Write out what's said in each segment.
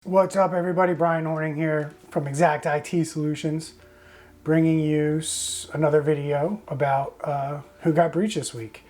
What's up, everybody? Brian Horning here from Exact IT Solutions, bringing you another video about who got breached this week.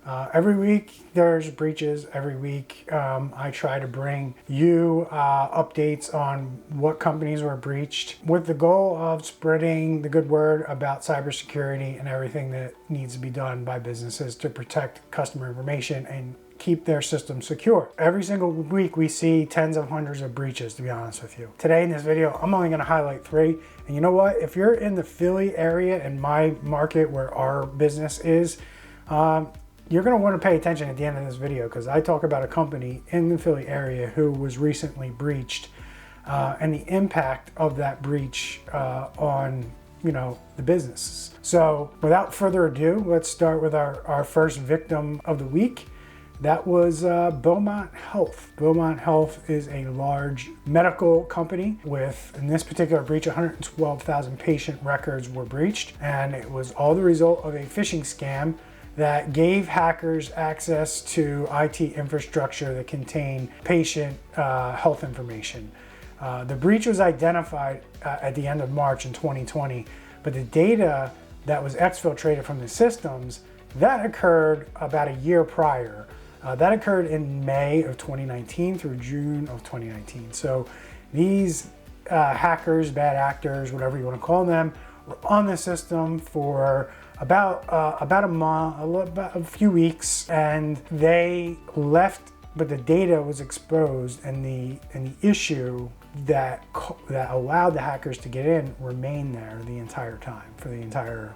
Every week there's breaches. Every week I try to bring you updates on what companies were breached with the goal of spreading the good word about cybersecurity and everything that needs to be done by businesses to protect customer information and keep their systems secure. Every single week we see tens of hundreds of breaches, to be honest with you. Today in this video, I'm only gonna highlight 3. And you know what? If you're in the Philly area, in my market where our business is, you're gonna wanna pay attention at the end of this video because I talk about a company in the Philly area who was recently breached and the impact of that breach on the businesses. So without further ado, let's start with our first victim of the week. That was Beaumont Health. Beaumont Health is a large medical company with, in this particular breach, 112,000 patient records were breached. And it was all the result of a phishing scam that gave hackers access to IT infrastructure that contained patient health information. The breach was identified at the end of March in 2020, but the data that was exfiltrated from the systems, that occurred about a year prior. That occurred in May of 2019 through June of 2019. So these hackers, bad actors, whatever you want to call them, were on the system for about a month, about a few weeks, and they left, but the data was exposed, and the issue that allowed the hackers to get in remained there the entire time, for the entire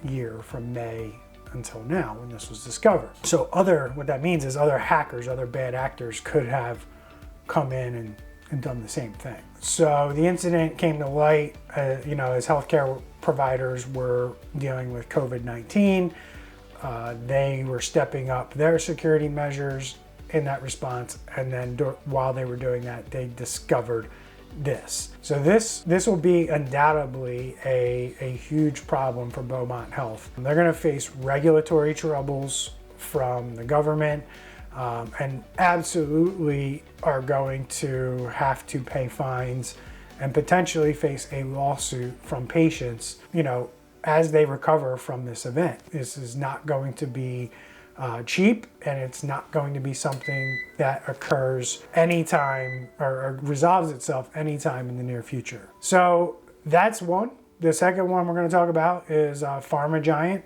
year from May until now when this was discovered. So what that means is other hackers, other bad actors could have come in and done the same thing. So the incident came to light, as healthcare providers were dealing with COVID-19. They were stepping up their security measures in that response. And then while they were doing that, they discovered this. So this will be undoubtedly a huge problem for Beaumont Health. They're going to face regulatory troubles from the government and absolutely are going to have to pay fines and potentially face a lawsuit from patients, as they recover from this event. This is not going to be cheap, and it's not going to be something that occurs anytime or resolves itself anytime in the near future. So that's one. The second one we're going to talk about is pharma giant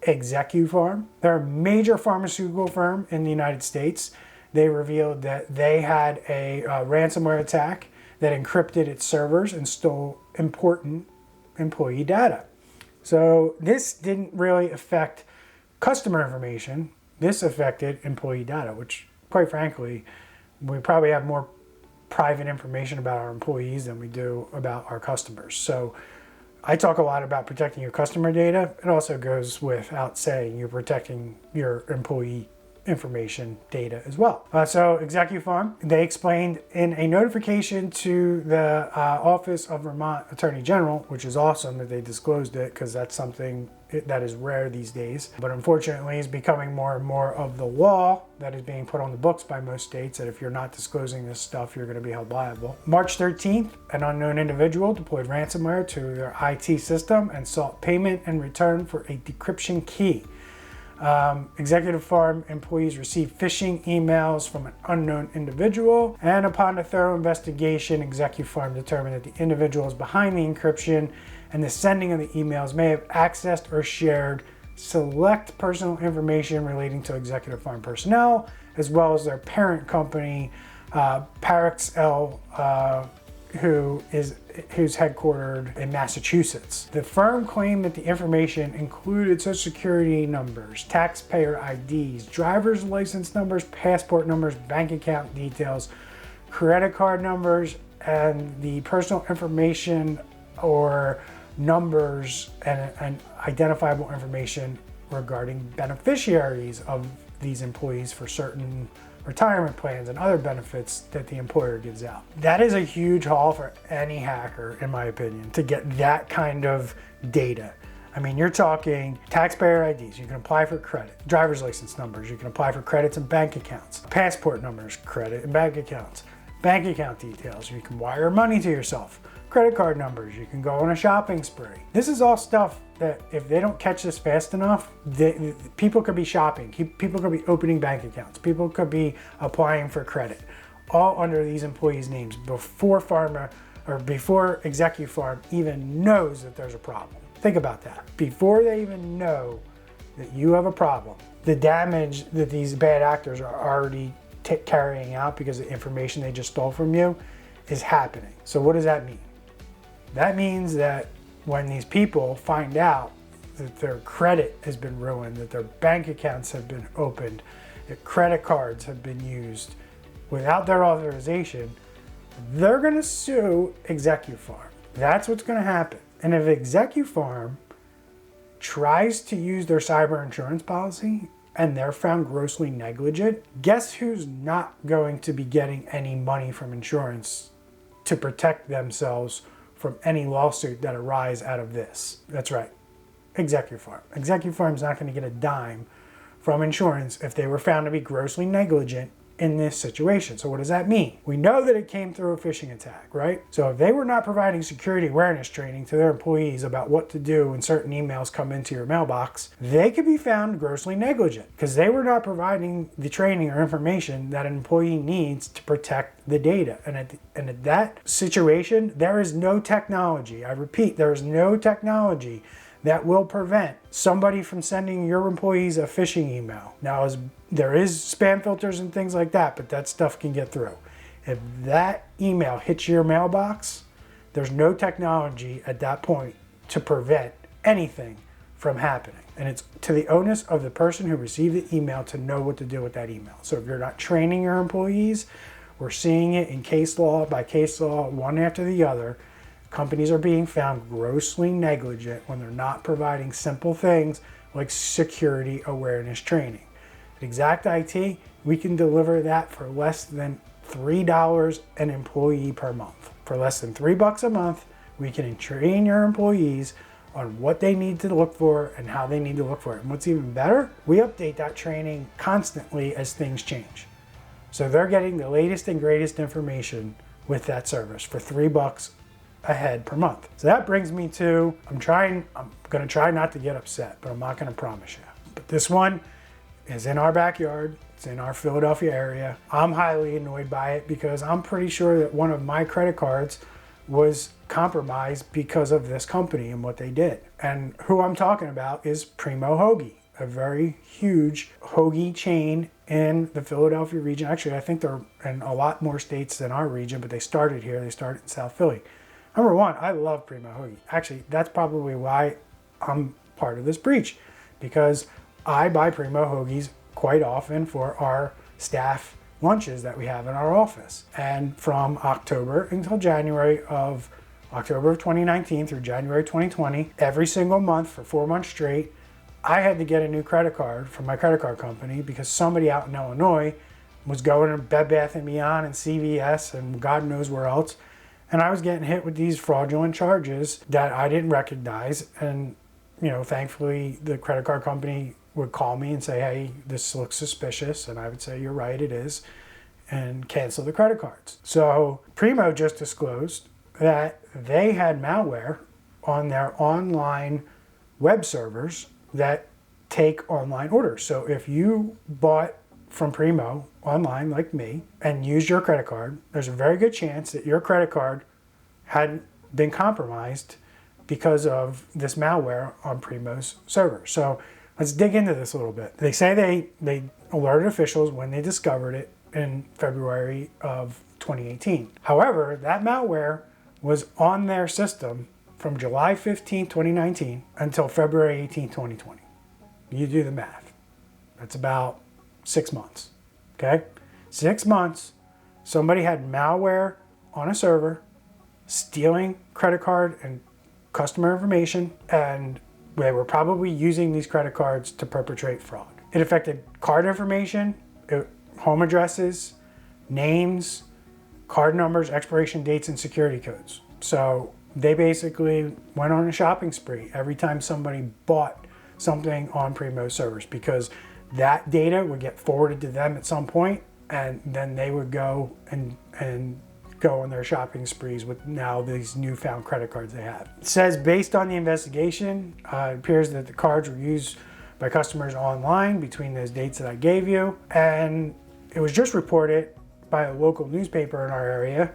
ExecuPharm. They're a major pharmaceutical firm in the United States. They revealed that they had a ransomware attack that encrypted its servers and stole important employee data. So this didn't really affect customer information. This affected employee data, which, quite frankly, we probably have more private information about our employees than we do about our customers. So I talk a lot about protecting your customer data. It also goes without saying you're protecting your employee information data as well. So ExecuPharm, they explained in a notification to the Office of Vermont Attorney General, which is awesome that they disclosed it because that's something that is rare these days, but unfortunately is becoming more and more of the law that is being put on the books by most states, that if you're not disclosing this stuff, you're going to be held liable. March 13th, an unknown individual deployed ransomware to their IT system and sought payment in return for a decryption key. ExecuPharm employees received phishing emails from an unknown individual, and upon a thorough investigation, ExecuPharm determined that the individuals behind the encryption and the sending of the emails may have accessed or shared select personal information relating to ExecuPharm personnel, as well as their parent company, Parexel, who's headquartered in Massachusetts. The firm claimed that the information included social security numbers, taxpayer IDs, driver's license numbers, passport numbers, bank account details, credit card numbers, and the personal information or numbers and identifiable information regarding beneficiaries of these employees for certain retirement plans and other benefits that the employer gives out. That is a huge haul for any hacker, in my opinion, to get that kind of data. I mean, you're talking taxpayer IDs, you can apply for credit, driver's license numbers, you can apply for credits and bank accounts, passport numbers, credit and bank accounts, bank account details. You can wire money to yourself, credit card numbers. You can go on a shopping spree. This is all stuff that if they don't catch this fast enough, people could be shopping. People could be opening bank accounts. People could be applying for credit, all under these employees' names before Pharma or before ExecuPharm even knows that there's a problem. Think about that. Before they even know that you have a problem, the damage that these bad actors are already carrying out because the information they just stole from you is happening. So what does that mean? That means that when these people find out that their credit has been ruined, that their bank accounts have been opened, that credit cards have been used without their authorization, they're going to sue ExecuPharm. That's what's going to happen. And if ExecuPharm tries to use their cyber insurance policy and they're found grossly negligent, guess who's not going to be getting any money from insurance to protect themselves from any lawsuit that arise out of this? That's right, ExecuPharm. ExecuPharm's not going to get a dime from insurance if they were found to be grossly negligent in this situation. So what does that mean? We know that it came through a phishing attack, right? So if they were not providing security awareness training to their employees about what to do when certain emails come into your mailbox, they could be found grossly negligent because they were not providing the training or information that an employee needs to protect the data. And at that situation, there is no technology. I repeat, there is no technology that will prevent somebody from sending your employees a phishing email. Now, there is spam filters and things like that, but that stuff can get through. If that email hits your mailbox, there's no technology at that point to prevent anything from happening. And it's to the onus of the person who received the email to know what to do with that email. So if you're not training your employees, we're seeing it in case law by case law, one after the other. Companies are being found grossly negligent when they're not providing simple things like security awareness training. At Exact IT, we can deliver that for less than $3 an employee per month. For less than $3 a month, we can train your employees on what they need to look for and how they need to look for it. And what's even better, we update that training constantly as things change. So they're getting the latest and greatest information with that service for $3 a head per month. So that brings me to, I'm going to try not to get upset, but I'm not going to promise you. But this one is in our backyard. It's in our Philadelphia area. I'm highly annoyed by it because I'm pretty sure that one of my credit cards was compromised because of this company and what they did. And who I'm talking about is Primo Hoagie, a very huge hoagie chain in the Philadelphia region. Actually, I think they're in a lot more states than our region, but they started here. They started in South Philly. Number one, I love Primo Hoagie. Actually, that's probably why I'm part of this breach, because I buy Primo Hoagies quite often for our staff lunches that we have in our office. And from October until October of 2019 through January 2020, every single month for 4 months straight, I had to get a new credit card from my credit card company because somebody out in Illinois was going to Bed Bath & Beyond and CVS and God knows where else. And I was getting hit with these fraudulent charges that I didn't recognize. And, thankfully the credit card company would call me and say, hey, this looks suspicious. And I would say, you're right, it is, and cancel the credit cards. So Primo just disclosed that they had malware on their online web servers that take online orders. So if you bought from Primo online like me and used your credit card, there's a very good chance that your credit card had been compromised because of this malware on Primo's server. So let's dig into this a little bit. They say they alerted officials when they discovered it in February of 2018. However, that malware was on their system from July 15, 2019 until February 18, 2020. You do the math. That's about 6 months, okay? 6 months, somebody had malware on a server, stealing credit card and customer information, and they were probably using these credit cards to perpetrate fraud. It affected card information, home addresses, names, card numbers, expiration dates, and security codes. So they basically went on a shopping spree every time somebody bought something on Primo servers because that data would get forwarded to them at some point and then they would go and go on their shopping sprees with now these newfound credit cards they have. It says based on the investigation, it appears that the cards were used by customers online between those dates that I gave you, and it was just reported by a local newspaper in our area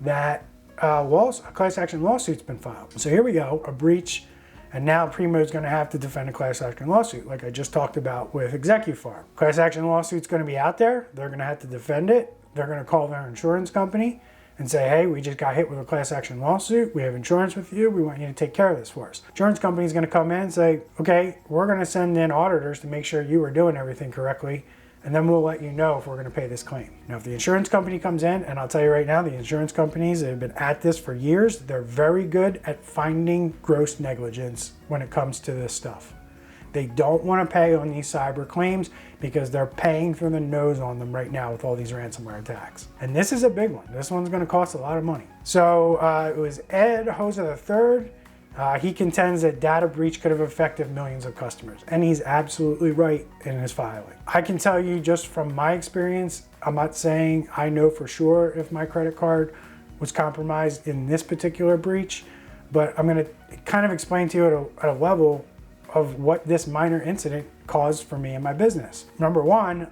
that a class action lawsuit's been filed. So here we go, a breach, and now Primo's going to have to defend a class action lawsuit, like I just talked about with ExecuPharm. Class action lawsuit's going to be out there. They're going to have to defend it. They're going to call their insurance company and say, hey, we just got hit with a class action lawsuit. We have insurance with you. We want you to take care of this for us. Insurance company's going to come in and say, okay, we're going to send in auditors to make sure you are doing everything correctly, and then we'll let you know if we're going to pay this claim. Now, if the insurance company comes in, and I'll tell you right now, the insurance companies that have been at this for years, they're very good at finding gross negligence when it comes to this stuff. They don't want to pay on these cyber claims because they're paying through the nose on them right now with all these ransomware attacks. And this is a big one. This one's going to cost a lot of money. So it was Ed Hosa III. He contends that data breach could have affected millions of customers. And he's absolutely right in his filing. I can tell you just from my experience, I'm not saying I know for sure if my credit card was compromised in this particular breach, but I'm going to kind of explain to you at a level of what this minor incident caused for me and my business. Number one,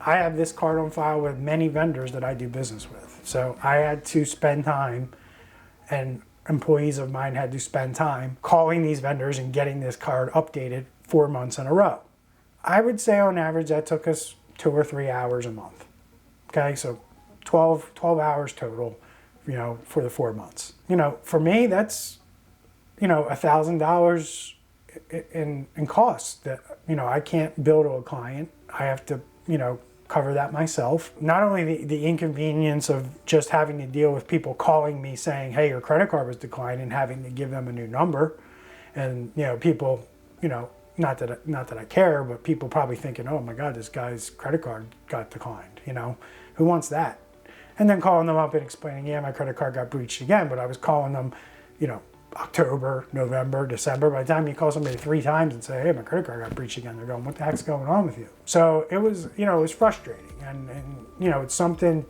I have this card on file with many vendors that I do business with. So I had to spend time, and employees of mine had to spend time calling these vendors and getting this card updated 4 months in a row. I would say on average that took us 2 or 3 hours a month. Okay, so 12 hours total, for the 4 months. For me, that's, $1,000 in costs that I can't bill to a client. I have to cover that myself. Not only the inconvenience of just having to deal with people calling me saying, hey, your credit card was declined, and having to give them a new number, and people not that I care, but people probably thinking, oh my god, this guy's credit card got declined. Who wants that? And then calling them up and explaining, yeah, my credit card got breached again, but I was calling them October, November, December. By the time you call somebody 3 times and say, hey, my credit card got breached again, they're going, what the heck's going on with you? So it was, it was frustrating. And it's something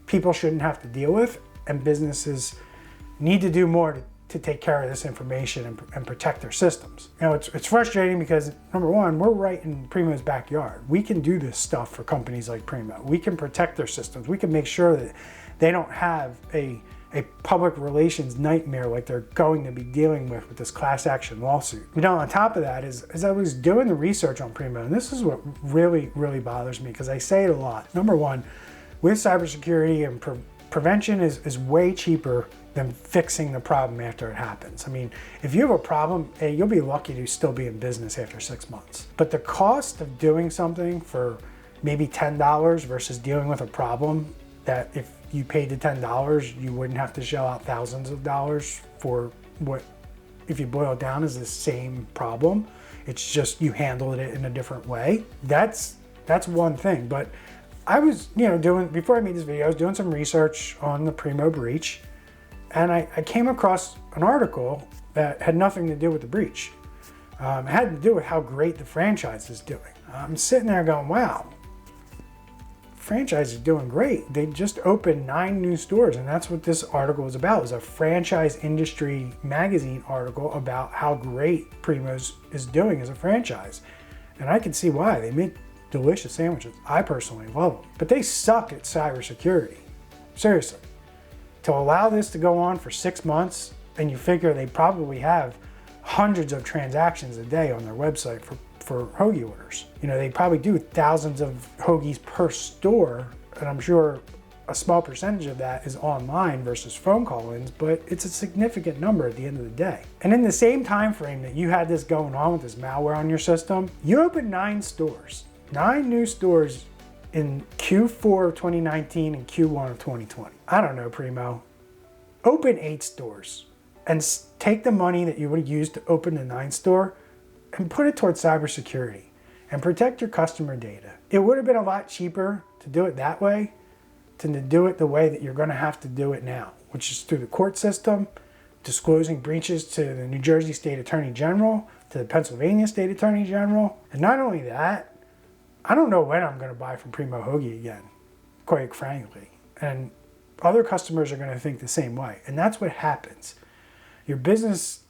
people shouldn't have to deal with, and businesses need to do more to take care of this information and protect their systems. It's frustrating because, number one, we're right in Primo's backyard. We can do this stuff for companies like Primo. We can protect their systems. We can make sure that they don't have a public relations nightmare like they're going to be dealing with this class action lawsuit. On top of that, as I was doing the research on Primo, and this is what really, really bothers me, because I say it a lot. Number one, with cybersecurity and prevention is way cheaper than fixing the problem after it happens. I mean, if you have a problem, hey, you'll be lucky to still be in business after 6 months. But the cost of doing something for maybe $10 versus dealing with a problem that if you paid the $10, you wouldn't have to shell out thousands of dollars for what, if you boil it down, is the same problem. It's just you handled it in a different way. That's one thing. But I was, before I made this video, I was doing some research on the Primo breach, and I came across an article that had nothing to do with the breach. It had to do with how great the franchise is doing. I'm sitting there going, wow, franchise is doing great. They just opened 9 new stores, and that's what this article was about. It was a franchise industry magazine article about how great Primo's is doing as a franchise. And I can see why. They make delicious sandwiches. I personally love them. But they suck at cybersecurity. Seriously. To allow this to go on for 6 months, and you figure they probably have hundreds of transactions a day on their website for hoagie orders. They probably do thousands of hoagies per store, and I'm sure a small percentage of that is online versus phone call-ins, but it's a significant number at the end of the day. And in the same time frame that you had this going on with this malware on your system, you opened 9 stores, 9 new stores in Q4 of 2019 and Q1 of 2020. I don't know, Primo. Open 8 stores and take the money that you would have used to open the 9th store and put it towards cybersecurity and protect your customer data. It would have been a lot cheaper to do it that way than to do it the way that you're going to have to do it now, which is through the court system, disclosing breaches to the New Jersey State Attorney General, to the Pennsylvania State Attorney General. And not only that, I don't know when I'm going to buy from Primo Hoagie again. quite frankly. And other customers are going to think the same way. And that's what happens. Your business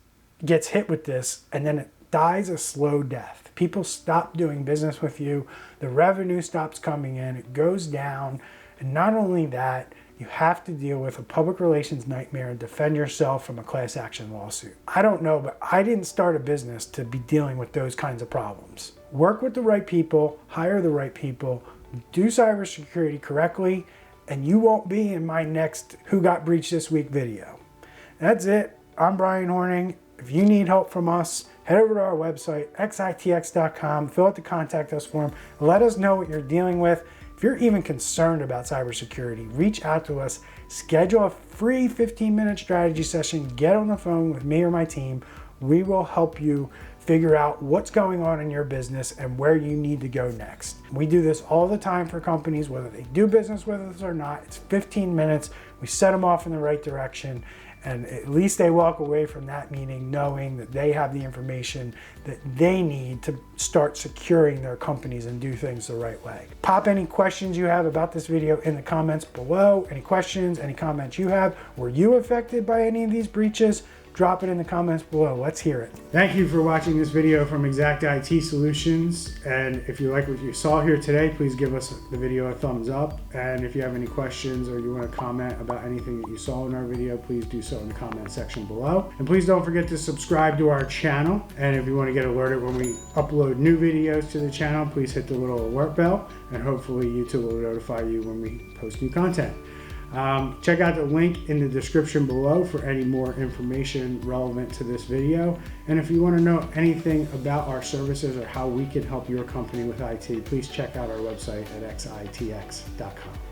gets hit with this and then it dies a slow death. People stop doing business with you. The revenue stops coming in. It goes down. And not only that, you have to deal with a public relations nightmare and defend yourself from a class action lawsuit. I don't know, but I didn't start a business to be dealing with those kinds of problems. Work with the right people, hire the right people, do cybersecurity correctly, and you won't be in my next Who Got Breached This Week video. That's it. I'm Brian Horning. If you need help from us, head over to our website, exitx.com, fill out the contact us form, let us know what you're dealing with. If you're even concerned about cybersecurity, reach out to us, schedule a free 15-minute strategy session, get on the phone with me or my team. We will help you figure out what's going on in your business and where you need to go next. We do this all the time for companies, whether they do business with us or not. It's 15 minutes. We set them off in the right direction, and at least they walk away from that meeting knowing that they have the information that they need to start securing their companies and do things the right way. Pop any questions you have about this video in the comments below. Any questions, any comments you have. Were you affected by any of these breaches? Drop it in the comments below. Let's hear it. Thank you for watching this video from Exact IT Solutions. And if you like what you saw here today, please give us the video a thumbs up. And if you have any questions or you want to comment about anything that you saw in our video, please do so in the comment section below. And please don't forget to subscribe to our channel. And if you want to get alerted when we upload new videos to the channel, please hit the little alert bell. And hopefully YouTube will notify you when we post new content. Check out the link in the description below for any more information relevant to this video. And if you want to know anything about our services or how we can help your company with IT, please check out our website at exitx.com.